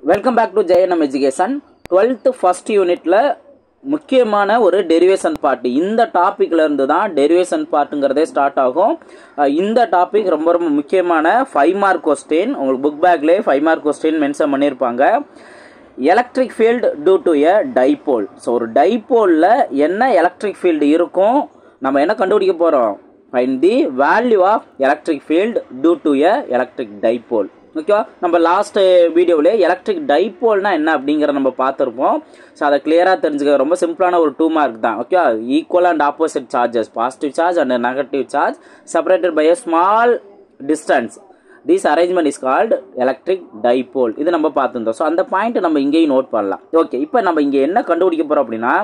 Welcome back to JNM Education. 12th first unitல முக்கியமான ஒரு derivation part. இந்த டாபிக்ல இருந்து தான் டெரிவேஷன் பார்ட்ங்கிறதே ஸ்டார்ட் ஆகும். இந்த டாபிக் ரொம்ப ரொம்ப முக்கியமான 5 மார்க் क्वेश्चन. உங்களுக்கு புக் பேக்லயே 5 மார்க் क्वेश्चन மென்ஷன் பண்ணிருப்பாங்க. Electric field due to a dipole. So ஒரு டைபோல்ல என்ன எலக்ட்ரிக் ஃபீல்டு இருக்கும், நம்ம என்ன கண்டுபிடிக்க போறோம்? Find the value of electric field due to a electric dipole. ஓகேவா? நம்ம லாஸ்ட் வீடியோவிலே எலக்ட்ரிக் டைபோல்னா என்ன அப்படிங்கிறத நம்ம பார்த்துருப்போம். ஸோ அதை கிளியராக தெரிஞ்சுக்க ரொம்ப சிம்பிளான ஒரு 2 மார்க் தான். Okay, equal and opposite charges, positive charge and negative charge separated by a small distance. This arrangement is called electric dipole. இது நம்ம பார்த்துருந்தோம். ஸோ அந்த பாயிண்ட் நம்ம இங்கேயும் நோட் பண்ணலாம். ஓகே, இப்போ நம்ம இங்கே என்ன கண்டுபிடிக்க போகிறோம் அப்படின்னா,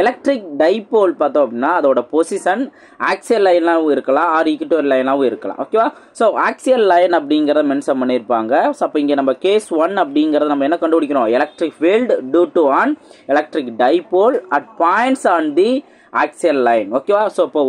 எலக்ட்ரிக் டைபோல் பார்த்தோம் அப்படின்னா அதோட பொசிஷன் ஆக்சியல் லைனாகவும் இருக்கலாம், ஆர் ஈக்குவட்டோரியல் லைனாகவும் இருக்கலாம். ஓகேவா? ஸோ ஆக்சியல் லைன் அப்படிங்கிறத மென்ஷன் பண்ணியிருப்பாங்க. ஸோ அப்போ இங்கே நம்ம கேஸ் 1 அப்படிங்கிறத நம்ம என்ன கண்டுபிடிக்கணும்? Electric field due to an electric dipole at points on the axial line. ஓகேவா? ஸோ இப்போ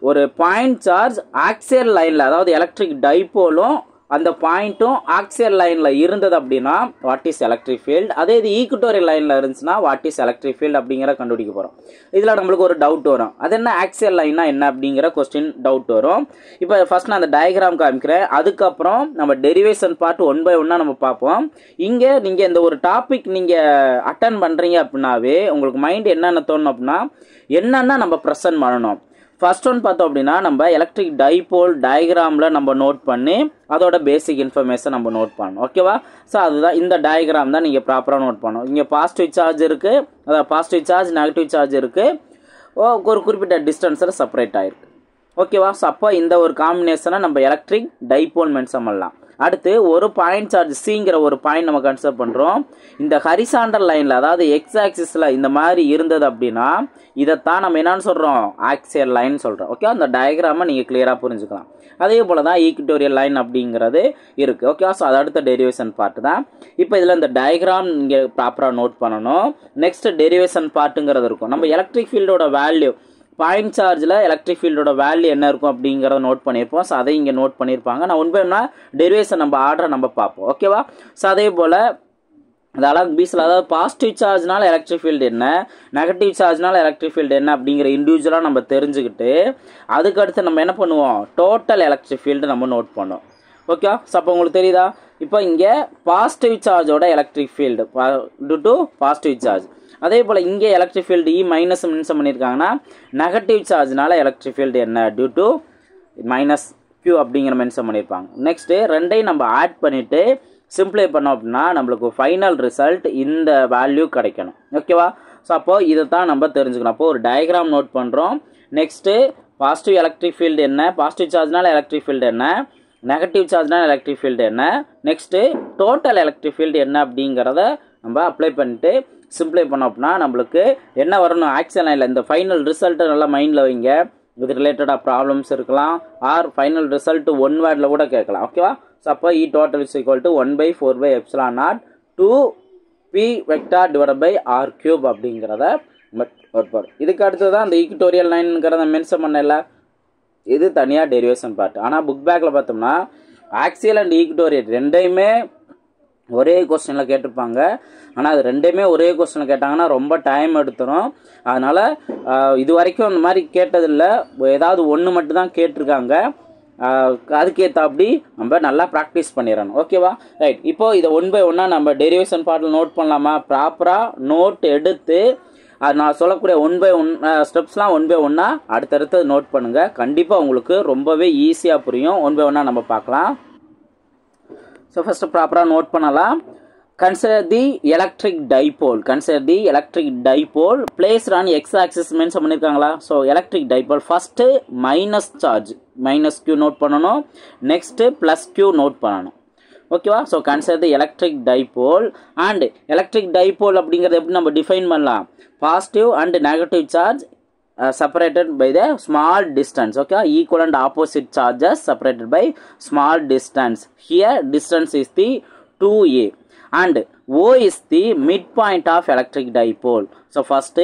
ஒரு பாயிண்ட் சார்ஜ் ஆக்சியல் லைனில், அதாவது எலக்ட்ரிக் டைபோலும் அந்த பாயிண்ட்டும் ஆக்சியல் லைன்ல இருந்தது அப்படின்னா வாட் இஸ் எலக்ட்ரிக் ஃபீல்ட். அதே இது ஈக்குவட்டோரியல் லைன்ல இருந்துச்சுன்னா வாட் இஸ் எலக்ட்ரிக் ஃபீல்ட் அப்படிங்கிற கண்டுபிடிக்க போறோம். இதுல நம்மளுக்கு ஒரு டவுட் வரும், அது என்ன ஆக்சியல் லைன்னா என்ன அப்படிங்கிற கொஸ்டின் டவுட் வரும். இப்போ ஃபர்ஸ்ட் நான் அந்த டயக்ராம் காமிக்கிறேன், அதுக்கப்புறம் நம்ம டெரிவேஷன் பார்ட் 1 by 1 நம்ம பார்ப்போம். இங்க நீங்க இந்த ஒரு டாபிக் நீங்க அட்டன் பண்றீங்க அப்படின்னாவே உங்களுக்கு மைண்ட் என்னென்ன தோணும் அப்படின்னா, என்னென்ன நம்ம ப்ரெசென்ட் பண்ணணும். ஃபர்ஸ்ட் ஒன் பார்த்தோம் அப்படின்னா நம்ம எலக்ட்ரிக் டைபோல் டயக்ராமில் நம்ம நோட் பண்ணி அதோட பேசிக் இன்ஃபர்மேஷன் நம்ம நோட் பண்ணணும். ஓகேவா? ஸோ அதுதான் இந்த டயக்ராம் தான் நீங்கள் ப்ராப்பராக நோட் பண்ணணும். இங்கே பாசிட்டிவ் சார்ஜ் இருக்குது, அதாவது பாசிட்டிவ் சார்ஜ் நெகட்டிவ் சார்ஜ் இருக்குது, ஒரு குறிப்பிட்ட டிஸ்டன்ஸில் செப்பரேட் ஆகிருக்கு. ஓகேவா? ஸோ அப்போ இந்த ஒரு காம்பினேஷனை நம்ம எலக்ட்ரிக் டைபோல் மென்ஷன் பண்ணலாம். அடுத்து ஒரு பாயிண்ட் சார்ஜ் சிங்கிற ஒரு பாயிண்ட் நம்ம கன்சிடர் பண்ணுறோம். இந்த ஹரிசாண்டல் லைனில், அதாவது எக்ஸ் ஆக்சிஸில் இந்த மாதிரி இருந்தது அப்படின்னா இதைத்தான் நம்ம என்னன்னு சொல்கிறோம்? ஆக்சியல் லைன் சொல்கிறோம். ஓகே, அந்த டயக்ராமை நீங்கள் கிளியராக புரிஞ்சுக்கலாம். அதே போல் தான் ஈக்குவட்டோரியல் லைன் அப்படிங்கிறது இருக்குது. ஓகே, ஸோ அது அடுத்த டெரிவேஷன் பார்ட் தான். இப்போ இதில் இந்த டயக்ராம் நீங்கள் ப்ராப்பராக நோட் பண்ணணும். நெக்ஸ்ட் டெரிவேஷன் பார்ட்டுங்கிறது இருக்கும். நம்ம எலக்ட்ரிக் ஃபீல்டோட வேல்யூ, பாயிண்ட் சார்ஜில் எலக்ட்ரிக் ஃபீல்டோட வேல்யூ என்ன இருக்கும் அப்படிங்கிறத நோட் பண்ணியிருப்போம். ஸோ அதை இங்கே நோட் பண்ணியிருப்பாங்க. நான் உண்மையா டெரிவேஷன் நம்ம ஆர்டரை நம்ம பார்ப்போம். ஓகேவா? ஸோ அதே போல் அதெல்லாம் பீஸில், அதாவது பாசிட்டிவ் சார்ஜ்னால எலக்ட்ரிக் ஃபீல்டு என்ன, நெகட்டிவ் சார்ஜ்னால எலக்ட்ரிக் ஃபீல்டு என்ன அப்படிங்கிற இண்டிவிஜுவலாக நம்ம தெரிஞ்சுக்கிட்டு அதுக்கடுத்து நம்ம என்ன பண்ணுவோம்? டோட்டல் எலக்ட்ரிக் ஃபீல்டு நம்ம நோட் பண்ணுவோம். ஓகே, ஸோ அப்போ உங்களுக்கு தெரியுதா? இப்போ இங்கே பாசிட்டிவ் சார்ஜோட electric field due to positive charge. அதே போல் இங்கே electric field E minus mention பண்ணியிருக்காங்கன்னா நெகட்டிவ் சார்ஜ்னால எலக்ட்ரிக் ஃபீல்டு என்ன, டியூ டு மைனஸ் கியூ அப்படிங்கிற மென்ஷன் பண்ணியிருப்பாங்க. நெக்ஸ்ட்டு ரெண்டையும் நம்ம ஆட் பண்ணிவிட்டு சிம்பிளை பண்ணோம் அப்படின்னா நம்மளுக்கு ஃபைனல் ரிசல்ட் இந்த வேல்யூ கிடைக்கணும். ஓகேவா? ஸோ அப்போது இதை தான் நம்ம தெரிஞ்சுக்கணும். அப்போது ஒரு டயக்ராம் நோட் பண்ணுறோம். நெக்ஸ்ட்டு பாசிட்டிவ் எலக்ட்ரிக் ஃபீல்டு என்ன, பாசிட்டிவ் சார்ஜ்னால எலக்ட்ரிக் ஃபீல்டு என்ன, நெகட்டிவ் சார்ஜ்னால எலக்ட்ரிக் ஃபீல்டு என்ன, நெக்ஸ்ட்டு டோட்டல் எலக்ட்ரிக் ஃபீல்டு என்ன அப்படிங்கிறத நம்ம அப்ளை பண்ணிட்டு சிம்பிளை பண்ணோம் அப்படின்னா நம்மளுக்கு என்ன வரணும்? ஆக்சியல் லைனில் இந்த ஃபைனல் ரிசல்ட்டை நல்லா மைண்டில் வைங்க. இது ரிலேட்டடாக ப்ராப்ளம்ஸ் இருக்கலாம், ஆர் ஃபைனல் ரிசல்ட் 1 வேர்டில் கூட கேட்கலாம். ஓகேவா? ஸோ அப்போ E total is equal to 1/4/ε0 2p vector divide by R cube அப்படிங்கிறத வரும். இதுக்கு அடுத்து தான் இந்த ஈக்குவட்டோரியல் லைனுங்கிறத மென்ஷன் பண்ணல, இது தனியாக டெரிவேஷன் பார்ட். ஆனால் புக் பேக்கில் பார்த்தோம்னா ஆக்சியல் அண்ட் ஈக்குவட்டோரியல் ரெண்டையுமே ஒரே கொஸ்டினில் கேட்டிருப்பாங்க. ஆனால் அது ரெண்டுமே ஒரே கொஸ்டினில் கேட்டாங்கன்னா ரொம்ப டைம் எடுத்துரும். அதனால் இது வரைக்கும் இந்த மாதிரி கேட்டதில்லை, ஏதாவது ஒன்று மட்டும் தான் கேட்டிருக்காங்க. அதுக்கேற்ற அப்படி நம்ம நல்லா ப்ராக்டிஸ் பண்ணிடணும். ஓகேவா? ரைட், இப்போது இதை 1 by 1 நம்ம டெரிவேஷன் பார்ட்டில் நோட் பண்ணலாமா? ப்ராப்பராக நோட் எடுத்து அது நான் சொல்லக்கூடிய 1 by 1 ஸ்டெப்ஸ்லாம் 1 by 1 அடுத்தடுத்து நோட் பண்ணுங்கள். கண்டிப்பாக உங்களுக்கு ரொம்பவே ஈஸியாக புரியும். 1 by 1 நம்ம பார்க்கலாம். ஸோ ஃபஸ்ட்டு ப்ராப்பராக நோட் பண்ணலாம். Consider the electric dipole. Consider the electric dipole placed on x-axis mention பண்ணியிருக்காங்களா? So electric dipole first minus charge, minus Q note பண்ணணும். நெக்ஸ்ட்டு ப்ளஸ் கியூ நோட் பண்ணணும். ஓகேவா? So consider the electric dipole. And electric dipole அப்படிங்கிறத எப்படி நம்ம define பண்ணலாம்? Positive and negative charge separated by the small distance. Okay, equal and opposite charges separated by small distance. Here distance is the 2a and O is the midpoint of electric dipole. So first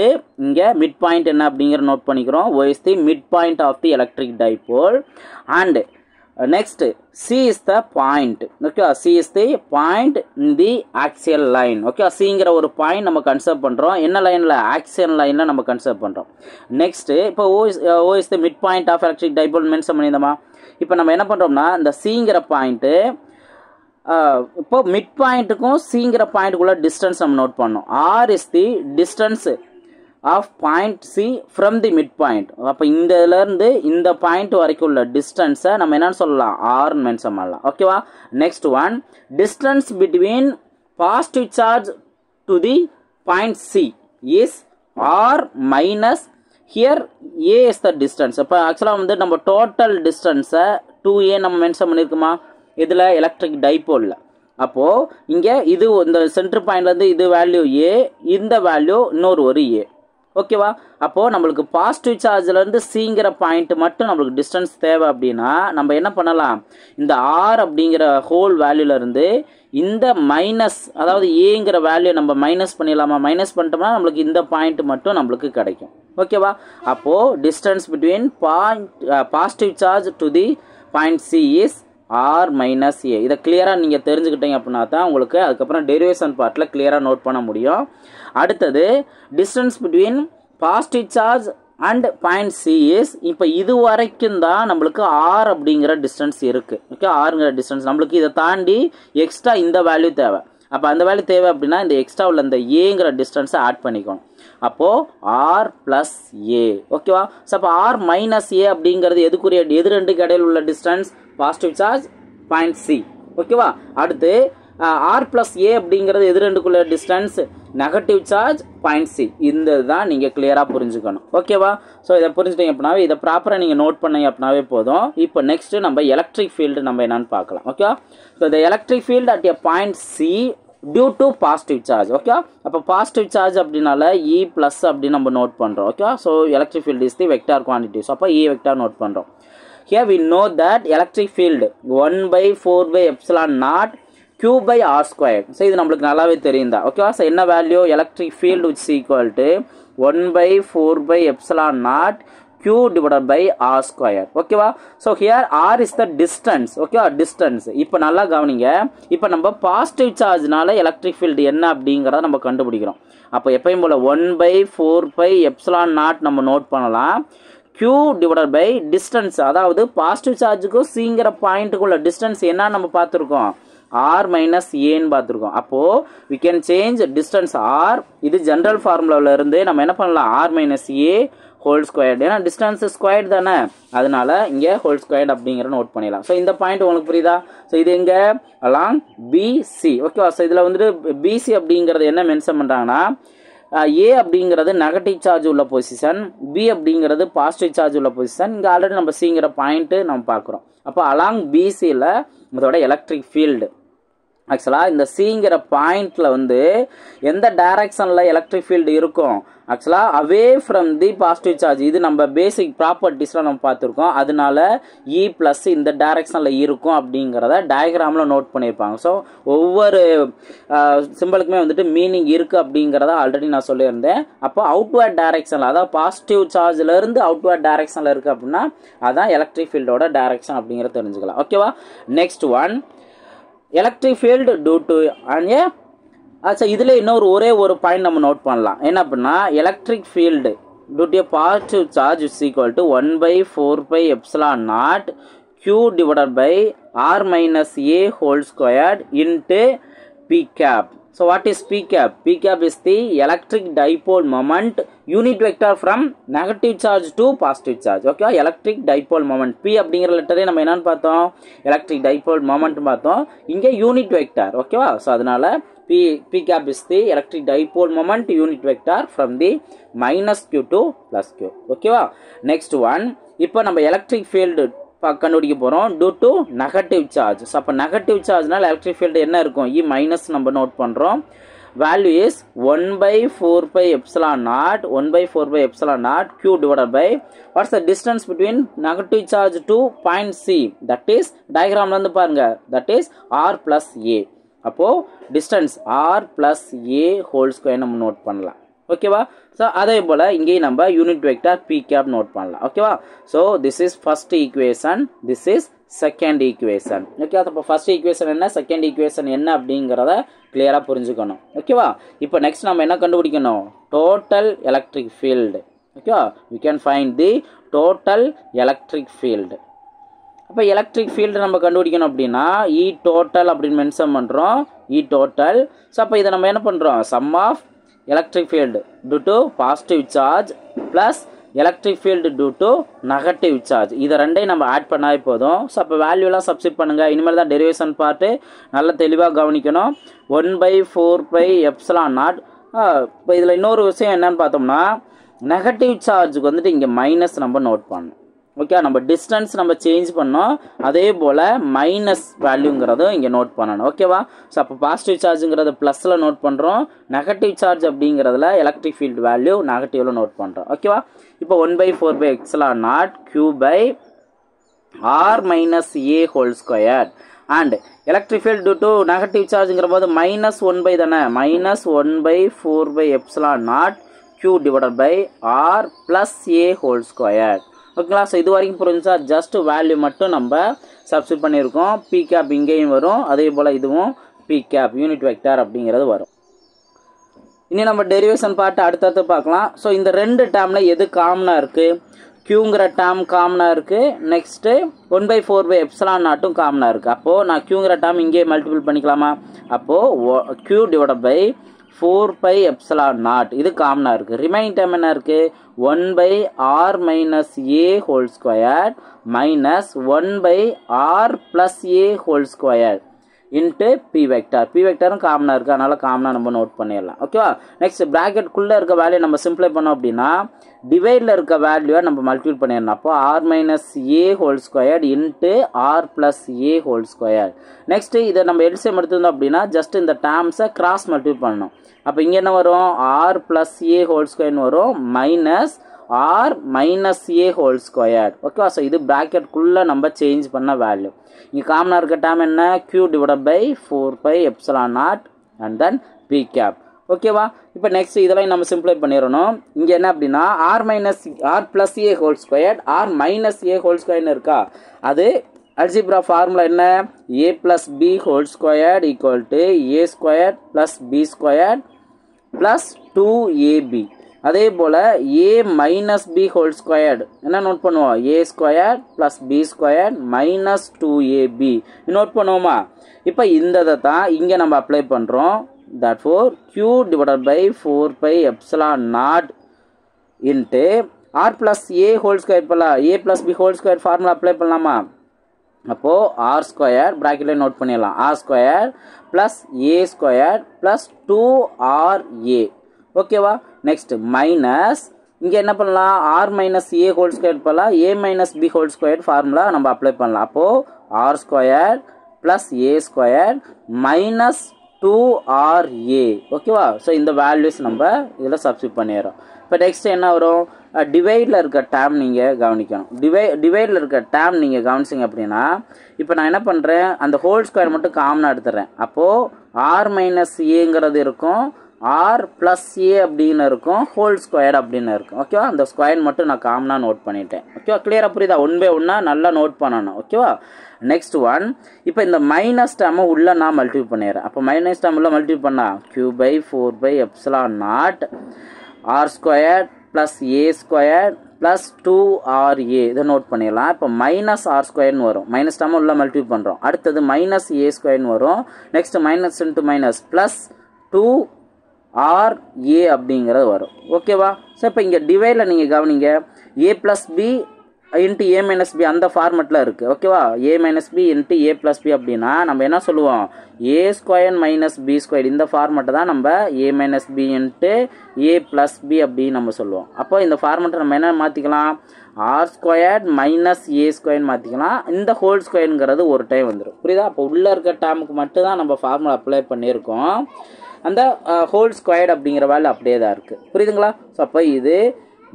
இங்க midpoint என்ன அப்படிங்கற note பண்ணிக்கிறோம். O is the midpoint of the electric dipole and next C is the point. Okay, C is the point in the axial line. Okay, C ங்கிற ஒரு point நம்ம consider பண்றோம். என்ன லைன்ல? Axial லைன்ல நம்ம கன்சிடர் பண்றோம். நெக்ஸ்ட் இப்போ O is the midpoint of electric dipole mention பண்ணிருந்தோமா? இப்போ நம்ம என்ன பண்றோம்னா இந்த C ங்கிற பாயிண்ட் இப்போ மிட் பாயிண்ட்டுக்கும் C ங்கிற பாயிண்ட்டுக்குள்ள டிஸ்டன்ஸ் நம்ம நோட் பண்ணோம். R is the distance of point C from the midpoint. அப்போ இந்தல இருந்து இந்த பாயிண்ட் வரைக்கும் உள்ள டிஸ்டன்ஸை நம்ம என்னன்னு சொல்லலாம்? R மென்ஷன் பண்ணலாம். ஓகேவா? Next one, distance between positive charge to the point C is R minus here A is the distance. அப்போ ஆக்சுவலாக வந்து நம்ம டோட்டல் டிஸ்டன்ஸை 2A நம்ம மென்ஷன் பண்ணியிருக்குமா? இதில் எலக்ட்ரிக் டைபோலில். அப்போது இங்கே இது இந்த சென்டர் பாயிண்ட்லேருந்து இது வேல்யூ A, இந்த வேல்யூ இன்னொரு ஒரு A. ஓகேவா? அப்போது நம்மளுக்கு பாசிட்டிவ் சார்ஜ்லேருந்து சிங்கிற பாயிண்ட் மட்டும் நம்மளுக்கு டிஸ்டன்ஸ் தேவை அப்படின்னா நம்ம என்ன பண்ணலாம்? இந்த ஆர் அப்படிங்கிற ஹோல் வேல்யூலேருந்து இந்த மைனஸ், அதாவது ஏங்கிற வேல்யூ நம்ம மைனஸ் பண்ணிடலாமா? மைனஸ் பண்ணிட்டோம்னா நம்மளுக்கு இந்த பாயிண்ட் மட்டும் நம்மளுக்கு கிடைக்கும். ஓகேவா? அப்போது distance between positive charge to the point C is R minus A. இதை கிளியராக நீங்கள் தெரிஞ்சுக்கிட்டீங்க அப்படின்னா தான் உங்களுக்கு அதுக்கப்புறம் டெரிவேஷன் பார்ட்டில் கிளியராக நோட் பண்ண முடியும். அடுத்தது distance between positive charge and point C is, இப்போ இது வரைக்கும் தான் நம்மளுக்கு ஆர் அப்படிங்கிற டிஸ்டன்ஸ் இருக்குது. ஓகே, ஆறுங்கிற டிஸ்டன்ஸ் நம்மளுக்கு இதை தாண்டி எக்ஸ்ட்ரா இந்த வேல்யூ தேவை. அப்போ அந்த வேல்யூ தேவை அப்படின்னா இந்த எக்ஸ்ட்ரா உள்ள இந்த ஏங்கிற டிஸ்டன்ஸை ஆட் பண்ணிக்கணும். அப்போது ஆர் ப்ளஸ் ஏ. ஓகேவா? ஸோ அப்போ ஆர் மைனஸ் ஏ அப்படிங்கிறது எதுக்குரிய, எது ரெண்டுக்கு இடையில் உள்ள distance? Positive charge point C. ஓகேவா? அடுத்து ஆர் ப்ளஸ் ஏ அப்படிங்கிறது எது ரெண்டுக்குள்ள distance? Negative charge point C. இந்த தான் நீங்கள் கிளியராக புரிஞ்சுக்கணும். ஓகேவா? ஸோ இதை புரிஞ்சுட்டீங்க அப்படின்னாவே, இதை ப்ராப்பராக நீங்கள் நோட் பண்ணீங்க அப்படின்னாவே போதும். இப்போ நெக்ஸ்ட்டு நம்ம எலக்ட்ரிக் ஃபீல்டு நம்ம என்னன்னு பார்க்கலாம். ஓகே, ஸோ இந்த electric field at a point C due to positive charge. Okay, அப்போ பாசிட்டிவ் சார்ஜ் அப்படின்னால இ ப்ளஸ் அப்படின்னு நம்ம நோட் பண்ணுறோம். Okay, so electric field is the vector quantity. So அப்போ இ வெக்டார் நோட் பண்ணுறோம். Here we know that electric field 1/4/epsilon Q by R squared. So இது நம்மளுக்கு நல்லாவே தெரியுதா? ஓகேவா? ஸோ என்ன value? Electric field which is equal to 1/4/epsilon Q divided by R squared. ஓகேவா? So here R is the distance. ஓகேவா? Distance. இப்போ நல்லா கவனிங்க. இப்போ நம்ம பாசிட்டிவ் சார்ஜ்னால எலக்ட்ரிக் ஃபீல்டு என்ன அப்படிங்கிறத நம்ம கண்டுபிடிக்கிறோம். அப்போ எப்பயும் போல் 1/4/epsilon நம்ம நோட் பண்ணலாம். Q divided by distance, அதாவது பாசிட்டிவ் சார்ஜுக்கும் சிங்கிற பாயிண்ட்டுக்குள்ள டிஸ்டன்ஸ் என்ன நம்ம பார்த்துருக்கோம்? ஆர் மைனஸ் ஏன்னு பார்த்துருக்கோம். அப்போது we can change distance R. இது ஜென்ரல் ஃபார்முலாவில் இருந்து நம்ம என்ன பண்ணலாம்? R minus A whole squared. ஏன்னா டிஸ்டன்ஸ் ஸ்கொயர்டு தானே, அதனால இங்கே ஹோல் ஸ்கொயர்டு அப்படிங்கிற நோட் பண்ணிடலாம். ஸோ இந்த பாயிண்ட் உங்களுக்கு புரியுதா? ஸோ இது எங்கே? Along PC. ஓகேவா? ஸோ இதில் வந்துட்டு பிசி அப்படிங்கிறது என்ன மென்ஷன் பண்ணுறாங்கன்னா, ஏ அப்படிங்கிறது நெகட்டிவ் சார்ஜ் உள்ள பொசிஷன், பி அப்படிங்கிறது பாசிட்டிவ் சார்ஜ் உள்ள பொசிஷன். இங்கே ஆல்ரெடி நம்ம சிங்கிற பாயிண்ட்டு நம்ம பார்க்குறோம். அப்போ அலாங் பிசியில் இதோட எலக்ட்ரிக் ஃபீல்டு ஆக்சுவலாக இந்த சிங்கிற பாயிண்டில் வந்து எந்த டைரக்ஷனில் எலக்ட்ரிக் ஃபீல்டு இருக்கும்? ஆக்சுவலாக away from the positive charge. இது நம்ம பேசிக் ப்ராப்பர்ட்டிஸ்லாம் நம்ம பார்த்துருக்கோம். அதனால இ ப்ளஸ் இந்த டைரக்ஷனில் இருக்கும் அப்படிங்கிறத டயக்ராமில் நோட் பண்ணியிருப்பாங்க. ஸோ ஒவ்வொரு சிம்பிளுக்குமே வந்துட்டு மீனிங் இருக்குது அப்படிங்கிறத ஆல்ரெடி நான் சொல்லியிருந்தேன். அப்போ அவுட்வேர்ட் டைரக்ஷனில், அதாவது பாசிட்டிவ் சார்ஜ்லேருந்து அவுட்வேர்ட் டைரக்ஷனில் இருக்குது அப்படின்னா அதான் எலக்ட்ரிக் ஃபீல்டோட டைரக்ஷன் அப்படிங்கிறத தெரிஞ்சுக்கலாம். ஓகேவா? Next one, electric field due to and A. ஆச்சா, இதில் இன்னொரு ஒரே ஒரு பாயிண்ட் நம்ம நோட் பண்ணலாம். என்ன அப்படின்னா, electric field due to positive charge is equal to 1/4/epsilon Q divided by R minus A whole squared into P cap. So what is P cap? P cap is the electric dipole moment unit vector from negative charge to positive charge. Okay, electric dipole moment. P அப்படிங்கிற லெட்டரே நம்ம என்னன்னு பார்த்தோம்? Electric dipole moment பார்த்தோம். இங்கே unit vector. ஓகேவா? So அதனால P cap is the electric dipole moment unit vector from the minus Q to plus Q. ஓகேவா? Next one, இப்போ நம்ம எலக்ட்ரிக் ஃபீல்டு கண்டுபிடிக்க போகிறோம் due to negative charge. So அப்போ நெகட்டிவ் சார்ஜ்னால எலக்ட்ரிக் ஃபீல்டு என்ன இருக்கும்? இ மைனஸ் நம்ம நோட் பண்ணுறோம். Value is 1/4/epsilon 1/4/epsilon Q divided by what's the distance between negative charge to point C? That is டயக்ராம்லேருந்து பாருங்க, that is R plus A. அப்போது distance R plus A whole square நம்ம note பண்ணலாம். ஓகேவா? So அதே போல் இங்கேயும் நம்ம unit vector P cap note பண்ணலாம். ஓகேவா? So this is first equation, this is second equation. Okay, அப்போ ஃபர்ஸ்ட் ஈக்குவேஷன் என்ன, செகண்ட் ஈக்குவேஷன் என்ன அப்படிங்கிறத கிளியராக புரிஞ்சுக்கணும். ஓகேவா? இப்போ நெக்ஸ்ட் நம்ம என்ன கண்டுபிடிக்கணும், டோட்டல் எலக்ட்ரிக் ஃபீல்டு. ஓகேவா? We can find the total electric field. அப்போ எலக்ட்ரிக் ஃபீல்டு நம்ம கண்டுபிடிக்கணும் அப்படின்னா இ டோட்டல் அப்படின்னு மென்ஷன் பண்ணுறோம், இ டோட்டல். ஸோ அப்போ இதை நம்ம என்ன பண்ணுறோம், sum of electric field due to positive charge plus electric field due to negative charge, இதை ரெண்டையும் நம்ம ஆட் பண்ணாலே போதும். ஸோ அப்போ வேல்யூலாம் சப்ஸ்டிட் பண்ணுங்கள். இனிமேல் தான் டெரிவேஷன் பார்ட்டு நல்லா தெளிவாக கவனிக்கணும். 1/4πε0. இப்போ இதில் இன்னொரு விஷயம் என்னன்னு பார்த்தோம்னா, நெகட்டிவ் சார்ஜுக்கு வந்துட்டு இங்கே மைனஸ் நம்ம நோட் பண்ணணும். ஓகே, நம்ம டிஸ்டன்ஸ் நம்ம சேஞ்ச் பண்ணோம், அதே போல் மைனஸ் வேல்யூங்கிறதும் இங்கே நோட் பண்ணணும். ஓகேவா? ஸோ அப்போ பாசிட்டிவ் சார்ஜுங்கிறது ப்ளஸில் நோட் பண்ணுறோம், நெகட்டிவ் சார்ஜ் அப்படிங்கிறதுல எலக்ட்ரிக் ஃபீல்டு வேல்யூ நெகட்டிவில் நோட் பண்ணுறோம். ஓகேவா? இப்போ 1/4πε0 Q/r-a² and electric field due to negative சார்ஜுங்கிற போது -1 தானே, -1/4πε0 Q/r+a². ஓகேங்களா? ஸோ இது வரைக்கும் புரிஞ்சா, ஜஸ்ட் வேல்யூ மட்டும் நம்ம சப்ஸ்டிட் பண்ணியிருக்கோம். பி கேப் இங்கேயும் வரும், அதே போல் இதுவும் பி கேப் யூனிட் வெக்டார் அப்படிங்கிறது வரும். இனி நம்ம டெரிவேஷன் பார்ட்டு அடுத்தடுத்து பார்க்கலாம். ஸோ இந்த ரெண்டு டேர்மில் எது காமனாக இருக்குது, க்யூங்கிற டேர்ம் காமனாக இருக்குது, நெக்ஸ்ட்டு 1/4πε0 காமனாக இருக்குது. அப்போது நான் க்யூங்கிற டேர்ம் இங்கே மல்டிபிள் பண்ணிக்கலாமா, அப்போது Q/4πε0 இது காமனாக இருக்குது. ரிமைனிங் டேர்ம் என்ன இருக்குது, 1/r-a² minus 1/r+a² into P vector. P வெக்டாரும் காமனாக இருக்குது, அதனால் காமனாக நம்ம நோட் பண்ணிடலாம். ஓகேவா? நெக்ஸ்ட் ப்ராக்கெட்குள்ளே இருக்க வேல்யூ நம்ம சிம்பிளை பண்ணோம் அப்படின்னா டிவைடில் இருக்க வேல்யூவை நம்ம மல்டிபிள் பண்ணிடணும். அப்போ r-a² இன்ட்டு r+a². நெக்ஸ்ட்டு இதை நம்ம எல்சிஎம் எடுத்துருந்தோம் அப்படின்னா ஜஸ்ட் இந்த டேர்ம்ஸை கிராஸ் மல்டிபிள் பண்ணணும். அப்போ இங்கே என்ன வரும், r+a² வரும் மைனஸ் r-a². ஓகேவா? ஸோ இது ப்ராக்கெட்குள்ளே நம்ம சேஞ்ச் பண்ண வேல்யூ. இங்கே காமனாக இருக்க டேர்ம் என்ன, Q/4πε0 and then B gap. ஓகேவா? இப்போ நெக்ஸ்ட் இதெல்லாம் நம்ம சிம்பிளை பண்ணிடணும். இங்கே என்ன அப்படின்னா r+a², r-a² இருக்கா, அது அல்ஜிப்ரா ஃபார்முலா என்ன, a+b² = a² + b² + 2ab. அதே போல் a-b² என்ன நோட் பண்ணுவோம், a² + b² - 2ab நோட் பண்ணுவோமா. இப்போ இந்த இதை தான் இங்கே நம்ம அப்ளை பண்ணுறோம். therefore Q/4πε0 இன்ட்டு r+a² பண்ணலாம், a+b² ஃபார்முலா அப்ளை பண்ணலாமா. அப்போது r² ப்ராக்கெட்டில் நோட் பண்ணிடலாம், r² + a² + 2ra. ஓகேவா? நெக்ஸ்ட் மைனஸ் இங்கே என்ன பண்ணலாம், r-a² பண்ணலாம், a-b² ஃபார்முலா நம்ம அப்ளை பண்ணலாம். அப்போது r² + a² மைனஸ் 2ra. ஓகேவா? ஸோ இந்த வேல்யூஸ் நம்ம இதில் சப்ஸ்டிட் பண்ணிடுறோம். இப்போ நெக்ஸ்ட் என்ன வரும், டிவைடில் இருக்க டேர்ம் நீங்கள் கவனிக்கணும். டிவைடில் இருக்க டேர்ம் நீங்கள் கவனிச்சிங்க அப்படின்னா, இப்போ நான் என்ன பண்ணுறேன், அந்த ஹோல் ஸ்கொயர் மட்டும் காமனாக எடுத்துடுறேன். அப்போது r-a இருக்கும், r+a அப்படின்னு இருக்கும், ஹோல் ஸ்கொயர் அப்படின்னு இருக்கும். ஓகேவா? அந்த ஸ்கொயர் மட்டும் நான் காமனாக நோட் பண்ணிட்டேன். ஓகேவா? கிளியராக புரியுதா, 1 by 1 நல்லா நோட் பண்ணணும். ஓகேவா? நெக்ஸ்ட் ஒன், இப்போ இந்த மைனஸ் டேர்மை உள்ளே நான் மல்டிபிள் பண்ணிடுறேன். அப்போ மைனஸ் டேர்ம் உள்ள மல்டிபிள் பண்ணால் Q/4πε0 r² + a² + 2ra இதை நோட் பண்ணிடலாம். இப்போ -r² வரும், மைனஸ் டேர்மை உள்ள மல்டிபிள் பண்ணுறோம். அடுத்தது -a² வரும், next minus into minus plus 2ra அப்படிங்கிறது வரும். ஓகேவா? ஸோ இப்போ இங்கே டிவைடில் நீங்கள் கவனிங்க, a+b இன்ட்டு a-b அந்த ஃபார்மெட்டில் இருக்குது. ஓகேவா? a-b இன்ட்டு a+b அப்படின்னா நம்ம என்ன சொல்லுவோம், a² - b² இந்த ஃபார்மெட்டை தான் நம்ம a-b இன்ட்டு a+b அப்படின்னு நம்ம சொல்லுவோம். அப்போ இந்த ஃபார்மெட்டை நம்ம என்ன மாற்றிக்கலாம், r² - a² மாற்றிக்கலாம். இந்த ஹோல் ஸ்கொயருங்கிறது ஒரு டைம் வந்துடும். புரியுதா? அப்போ உள்ளே இருக்க டேர்முக்கு மட்டும் தான் நம்ம ஃபார்முலா அப்ளை பண்ணியிருக்கோம். அந்த ஹோல் ஸ்கொயர்டு அப்படிங்கிற வேல்யூ அப்படியே தான் இருக்குது. புரியுதுங்களா? ஸோ அப்போ இது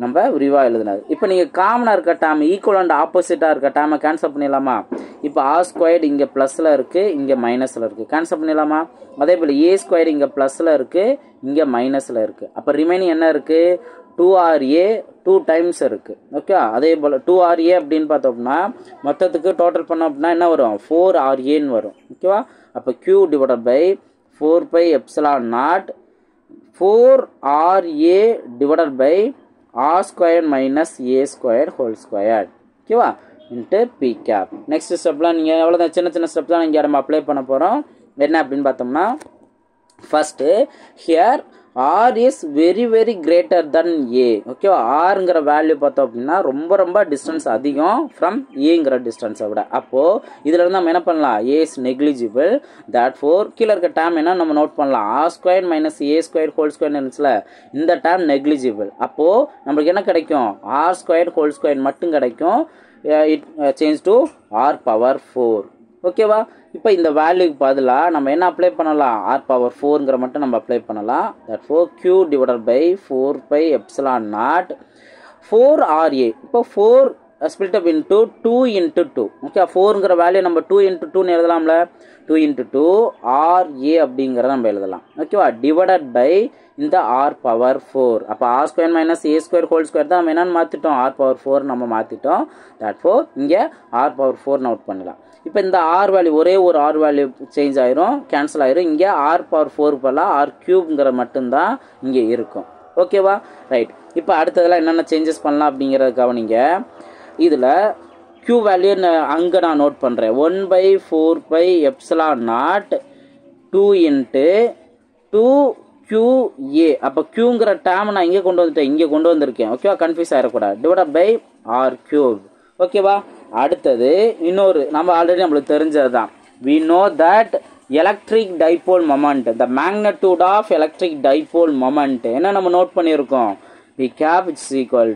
நம்ம விரிவாக எழுதுனது. இப்போ நீங்கள் காமனாக இருக்க டேம் ஈக்குவலண்ட் ஆப்போசிட்டாக இருக்க டேமை கேன்சல் பண்ணிடலாமா? இப்போ ஆர் ஸ்கொயர்டு இங்கே ப்ளஸில் இருக்குது, இங்கே மைனஸில் இருக்குது. கேன்சல் பண்ணிடலாமா? அதே போல் ஏ ஸ்கொயர் இங்கே ப்ளஸில் இருக்குது, இங்கே மைனஸில் இருக்குது. அப்போ ரிமைனிங் என்ன இருக்குது? 2RA 2 டைம்ஸ் இருக்குது. ஓகே, அதே போல் 2RA அப்படின்னு பார்த்தோம்னா மொத்தத்துக்கு டோட்டல் பண்ணோம் அப்படின்னா என்ன வரும்? 4RAன்னு வரும். ஓகேவா? அப்போ Q divided by 4πε0 4RA divided by R square minus A square whole square. ஓகேவா? Into P cap. நெக்ஸ்ட் ஸ்டெப்லாம் நீங்கள் எவ்வளோதான் சின்ன சின்ன ஸ்டெப் தான் இங்கே நம்ம அப்ளை பண்ண போகிறோம். என்ன அப்படின்னு பார்த்தோம்னா first here R is very very greater than A. ஓகேவா? Rங்கிற வேல்யூ பார்த்தோம் அப்படின்னா ரொம்ப ரொம்ப டிஸ்டன்ஸ் அதிகம் ஃப்ரம் ஏங்கிற டிஸ்டன்ஸை விட. அப்போது இதில் இருந்து நம்ம என்ன பண்ணலாம்? A is negligible. therefore கீழே இருக்க டேம் என்ன நம்ம நோட் பண்ணலாம்? R square minus A square whole square இருந்துச்சுல, இந்த டேம் நெக்லிஜிபிள். அப்போது நம்மளுக்கு என்ன கிடைக்கும்? R ஸ்கொயர் ஹோல் ஸ்கொயர் மட்டும் கிடைக்கும். It change to R power 4. ஓகேவா? இப்போ இந்த வேல்யூக்கு பதிலாக நம்ம என்ன அப்ளை பண்ணலாம்? R பவர் 4ங்கிற மட்டும் நம்ம அப்ளை பண்ணலாம். therefore Q divided by 4πε0 4RA. இப்போ 4 ஸ்பிளிட் அப் இன்ட்டு 2 இன்ட்டு 2. ஓகே, 4ங்கிற வேல்யூ நம்ம 2 இன்ட்டு 2ன்னு எழுதலாம்ல. 2 இன்ட்டு 2 RA அப்படிங்கிறத நம்ம எழுதலாம். ஓகேவா? டிவைடட் பை இந்த R பவர் 4. அப்போ R square minus A square whole square தான் நம்ம என்னன்னு மாற்றிட்டோம்? R பவர் 4 நம்ம மாற்றிட்டோம். therefore இங்கே R பவர் 4 நோட் பண்ணலாம். இப்போ இந்த R வேல்யூ ஒரே ஒரு R வேல்யூ சேஞ்ச் ஆயிரும், கேன்சல் ஆயிரும். இங்கே R பவர் 4 பதிலாக R கியூப்ங்கிற மட்டும்தான் இங்கே இருக்கும். ஓகேவா? ரைட். இப்போ அடுத்ததெல்லாம் என்னென்ன சேஞ்சஸ் பண்ணலாம் அப்படிங்கிறத கவனிங்க. இதில் Q வேல்யூ அங்கே நான் நோட் பண்ணுறேன். 1/4πε0 2 இன்ட்டு 2QA. அப்போ Qங்கிற டேம் நான் இங்கே கொண்டு வந்துட்டேன், இங்கே கொண்டு வந்திருக்கேன். ஓகேவா? கன்ஃபியூஸ் ஆகிடக்கூடாது. Divide by R cube. ஓகேவா? அடுத்தது இன்னொரு நம்ம ஆல்ரெடி நம்மளுக்கு தெரிஞ்சது தான். we know that electric dipole moment, the magnitude of electric dipole moment என்ன நம்ம நோட் பண்ணியிருக்கோம்? P cap is equal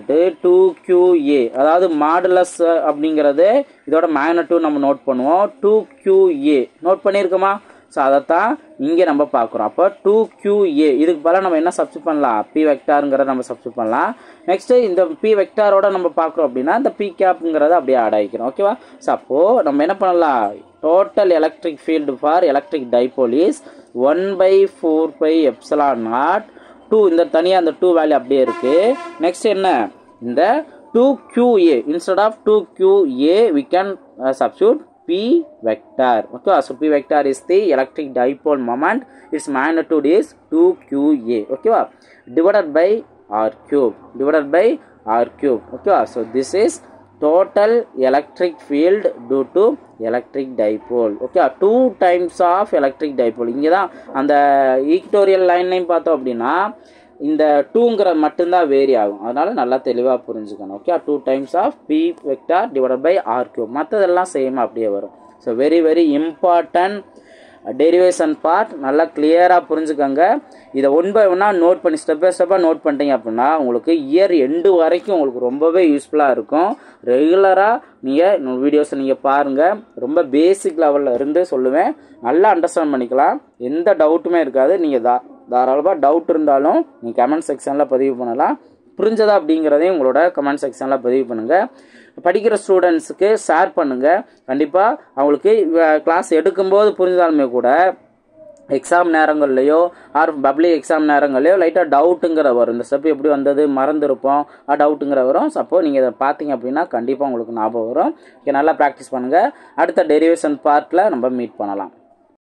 to 2QA. அதாவது மாடுலஸ் அப்படிங்கிறது இதோட மேக்னட்யூட் நம்ம நோட் பண்ணுவோம். 2QA note பண்ணியிருக்கோமா? ஸோ அதைத்தான் இங்கே நம்ம பார்க்குறோம். அப்போ 2QA இதுக்கு பதிலாக நம்ம என்ன சப்ஸ்டிட் பண்ணலாம்? P வெக்டாருங்கிறத நம்ம சப்ஸ்டிட் பண்ணலாம். நெக்ஸ்ட்டு இந்த P வெக்டாரோட நம்ம பார்க்குறோம் அப்படின்னா இந்த P கேப்புங்கிறத அப்படியே ஆட் ஆகிக்கிறோம். ஓகேவா? ஸோ அப்போது நம்ம என்ன பண்ணலாம்? Total electric field for electric dipole is 1/4πε0 2. இந்த தனியாக அந்த 2 வேல்யூ அப்படியே இருக்குது. நெக்ஸ்ட் என்ன? இந்த 2QA instead of 2QA we can substitute P vector. Okay, so P vector is the electric dipole moment. Its magnitude is 2QA. Okay, divided by R cube. Okay, so this is total electric field due to electric dipole. Okay, 2 times of electric dipole. இங்கே தான் அந்த ஈக்டோரியல் லைன்லையும் பார்த்தோம் அப்படின்னா இந்த 2ங்கிற மட்டும்தான் vary ஆகும். அதனால் நல்லா தெளிவாக புரிஞ்சுக்கணும். Okay, 2 times of P vector divided by R cube. மற்றதெல்லாம் சேம் அப்படியே வரும். So very very important derivation part நல்லா கிளியராக புரிஞ்சுக்கோங்க. இதை ஒன் பை ஒன்னாக நோட் பண்ணி ஸ்டெப் பை ஸ்டெப்பாக நோட் பண்ணிட்டீங்க அப்படின்னா உங்களுக்கு இயர் எண்டு வரைக்கும் உங்களுக்கு ரொம்பவே யூஸ்ஃபுல்லாக இருக்கும். ரெகுலராக நீங்கள் வீடியோஸை நீங்கள் பாருங்கள். ரொம்ப பேசிக் லெவலில் இருந்து சொல்லுவேன், நல்லா அண்டர்ஸ்டாண்ட் பண்ணிக்கலாம். எந்த டவுட்டுமே இருக்காது. நீங்கள் தாராளமாக டவுட் இருந்தாலும் நீங்கள் கமெண்ட் செக்ஷனில் பதிவு பண்ணலாம். புரிஞ்சதா அப்படிங்கிறதையும் உங்களோட கமெண்ட் செக்ஷனில் பதிவு பண்ணுங்கள். படிக்கிற ஸ்டூடெண்ட்ஸுக்கு ஷேர் பண்ணுங்கள். கண்டிப்பாக அவங்களுக்கு கிளாஸ் எடுக்கும்போது புரிஞ்சாலுமே கூட எக்ஸாம் நேரங்கள்லையோ ஆர் பப்ளிக் எக்ஸாம் நேரங்கள்லையோ லைட்டாக டவுட்டுங்கிற வரும். இந்த ஸ்டெப் எப்படி வந்தது மறந்துருப்போம், டவுட்டுங்கிற வரும். அப்போது நீங்கள் இதை பார்த்தீங்க அப்படின்னா கண்டிப்பாக உங்களுக்கு ஞாபகம் வரும். நல்லா ப்ராக்டிஸ் பண்ணுங்கள். அடுத்த டெரிவேஷன் பார்ட்டில் நம்ம மீட் பண்ணலாம்.